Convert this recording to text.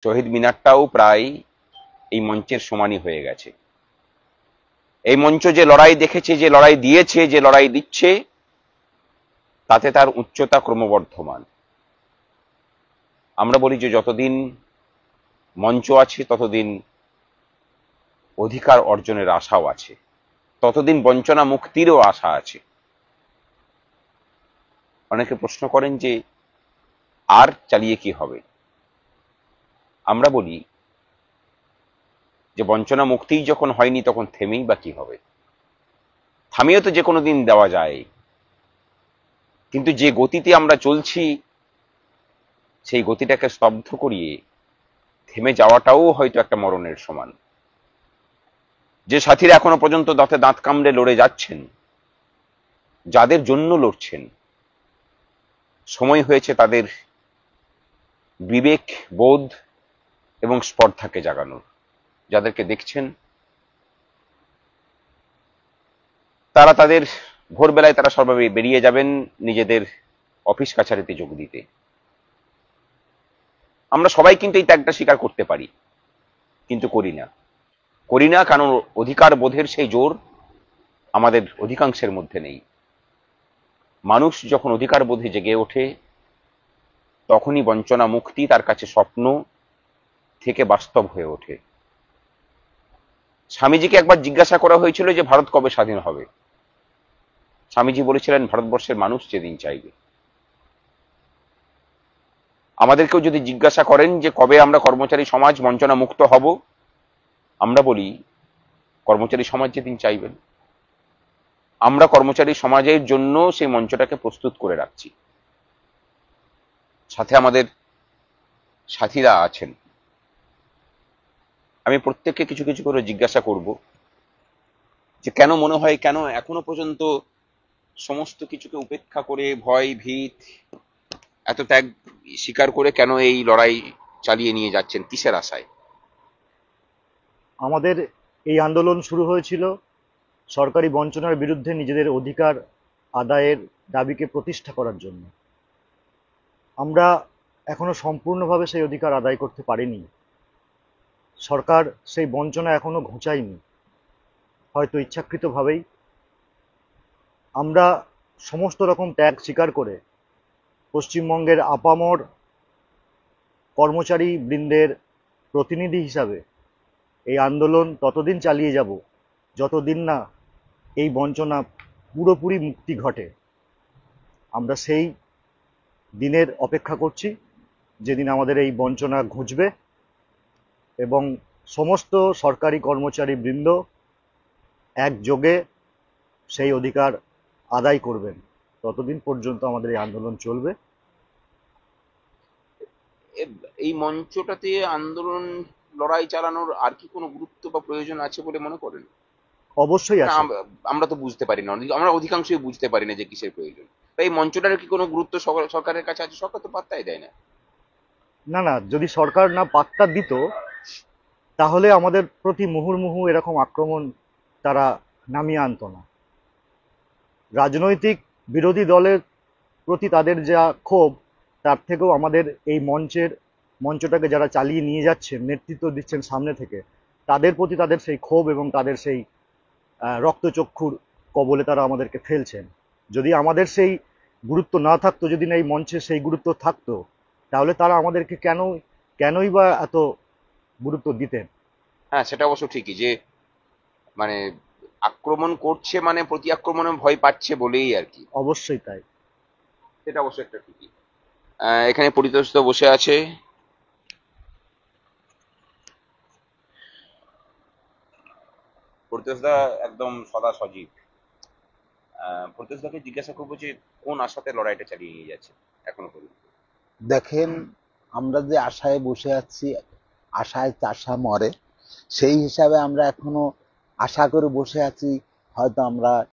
শহীদ মিনারটাও প্রায় এই মঞ্চের সমানই হয়ে গেছে। এই মঞ্চ যে লড়াই দেখেছে, যে লড়াই দিয়েছে, যে লড়াই দিচ্ছে, তাতে তার উচ্চতা ক্রমবর্ধমান। আমরা বলি যে যতদিন মঞ্চ আছে ততদিন অধিকার অর্জনের আশাও আছে, ততদিন বঞ্চনা মুক্তিরও আশা আছে। অনেকে প্রশ্ন করেন যে আর চালিয়ে কি হবে। আমরা বলি যে বঞ্চনা মুক্তিই যখন হয়নি তখন থেমেই বা কি হবে। থামিয়ে তো যে কোনো দিন দেওয়া যায়, কিন্তু যে গতিতে আমরা চলছি সেই গতিটাকে স্তব্ধ করিয়ে থেমে যাওয়াটাও হয়তো একটা মরণের সমান। যে সাথীরা এখনো পর্যন্ত দাঁতে দাঁত কামড়ে লড়ে যাচ্ছেন, যাদের জন্য লড়ছেন, সময় হয়েছে তাদের বিবেক বোধ এবং স্পর্ধাকে জাগানোর। যাদেরকে দেখছেন তারা তাদের ভোরবেলায় তারা সর্বে বেরিয়ে যাবেন নিজেদের অফিস কাছারিতে যোগ দিতে। আমরা সবাই কিন্তু এই ত্যাগটা স্বীকার করতে পারি, কিন্তু করি না কারণ অধিকার বোধের সেই জোর আমাদের অধিকাংশের মধ্যে নেই। মানুষ যখন অধিকার বোধে জেগে ওঠে তখনই বঞ্চনা মুক্তি তার কাছে স্বপ্ন থেকে বাস্তব হয়ে ওঠে। স্বামীজিকে একবার জিজ্ঞাসা করা হয়েছিল যে ভারত কবে স্বাধীন হবে। স্বামীজি বলেছিলেন ভারতবর্ষের মানুষ যেদিন চাইবে। আমাদেরকেও যদি জিজ্ঞাসা করেন যে কবে আমরা কর্মচারী সমাজ বঞ্চনা মুক্ত হব, আমরা বলি কর্মচারী সমাজ যেদিন চাইবেন। আমরা কর্মচারী সমাজের জন্য সেই মঞ্চটাকে প্রস্তুত করে রাখছি। সাথে আমাদের সাথীরা আছেন। আমি প্রত্যেককে কিছু কিছু করে জিজ্ঞাসা করব যে কেন মনে হয়, কেন এখনো পর্যন্ত সমস্ত কিছুকে উপেক্ষা করে ভয় ভীত এত ত্যাগ স্বীকার করে কেন এই লড়াই চালিয়ে নিয়ে যাচ্ছেন, কিসের আশায়? আমাদের এই আন্দোলন শুরু হয়েছিল সরকারি বঞ্চনার বিরুদ্ধে নিজেদের অধিকার আদায়ের দাবিকে প্রতিষ্ঠা করার জন্য। আমরা এখনো সম্পূর্ণভাবে সেই অধিকার আদায় করতে পারিনি। সরকার সেই বঞ্চনা এখনো ঘুচায়নি, হয়তো ইচ্ছাকৃতভাবেই। আমরা সমস্ত রকম ত্যাগ স্বীকার করে পশ্চিমবঙ্গের আপামর কর্মচারী বৃন্দের প্রতিনিধি হিসাবে এই আন্দোলন ততদিন চালিয়ে যাব যতদিন না এই বঞ্চনা পুরোপুরি মুক্তি ঘটে। আমরা সেই দিনের অপেক্ষা করছি যেদিন আমাদের এই বঞ্চনা ঘুচবে এবং সমস্ত সরকারি কর্মচারী বৃন্দ একযোগে সেই অধিকার আদায় করবেন। ততদিন পর্যন্ত আমাদের এই আন্দোলন চলবে। এই মঞ্চটাতে আন্দোলন লড়াই চালানোর আর কি কোনো গুরুত্ব বা প্রয়োজন আছে বলে মনে করেন? অবশ্যই না, আছে। আমরা তো বুঝতে পারি না, আমরা অধিকাংশই বুঝতে পারি না যে কিসের প্রয়োজন। তাই এই মঞ্চটার কি কোনো গুরুত্ব সরকারের কাছে আছে? সরকার তো পাত্তাই দেয় না। না না, যদি সরকার না পাত্তা দিত তাহলে আমাদের প্রতি মুহুর্মুহু এরকম আক্রমণ তারা নামিয়ে আনতো না। রাজনৈতিক বিরোধী দলের প্রতি তাদের যা ক্ষোভ, তার থেকেও আমাদের এই মঞ্চটাকে যারা চালিয়ে নিয়ে যাচ্ছেন, নেতৃত্ব দিচ্ছেন সামনে থেকে, তাদের প্রতি তাদের সেই ক্ষোভ এবং তাদের সেই রক্তচক্ষুর কবলে তারা আমাদেরকে ফেলছেন। যদি আমাদের সেই গুরুত্ব না থাকতো, যদি না এই মঞ্চে সেই গুরুত্ব থাকতো, তাহলে তারা আমাদেরকে কেনই বা এত গুরুত্ব দিতেন। হ্যাঁ, সেটা অবশ্য ঠিকই যে মানে আক্রমণ করছে মানে প্রতি আক্রমণে ভয় পাচ্ছে বলেই আর কি। অবশ্যই তাই। সেটা অবশ্য একটা ঠিকই। এখানে পরিতোষ বসে আছে। পরিতোষদা একদম সদা সজীব। পরিতোষদাকে জিজ্ঞাসা করবো যে কোন আশাতে লড়াইটা চালিয়ে নিয়ে যাচ্ছে এখনো পর্যন্ত। দেখেন, আমরা যে আশায় বসে আছি, আশায় চাষা মরে, সেই হিসাবে আমরা এখনো আশা করে বসে আছি হয়তো আমরা